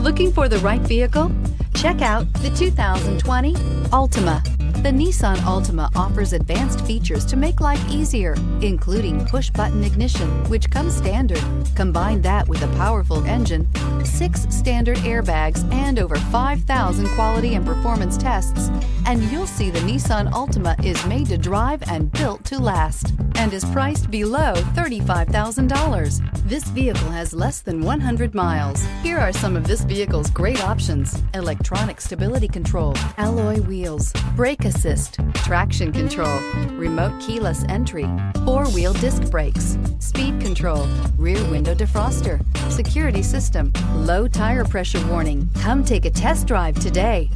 Looking for the right vehicle? Check out the 2020 Altima. The Nissan Altima offers advanced features to make life easier, including push-button ignition, which comes standard. Combine that with a powerful engine, 6 standard airbags, and over 5,000 quality and performance tests, and you'll see the Nissan Altima is made to drive and built to last, and is priced below $35,000. This vehicle has less than 100 miles. Here are some of this vehicle's great options: electronic stability control, alloy wheels, brake assist, traction control, remote keyless entry, 4-wheel disc brakes, speed control, rear window defroster, security system, low tire pressure warning. Come take a test drive today.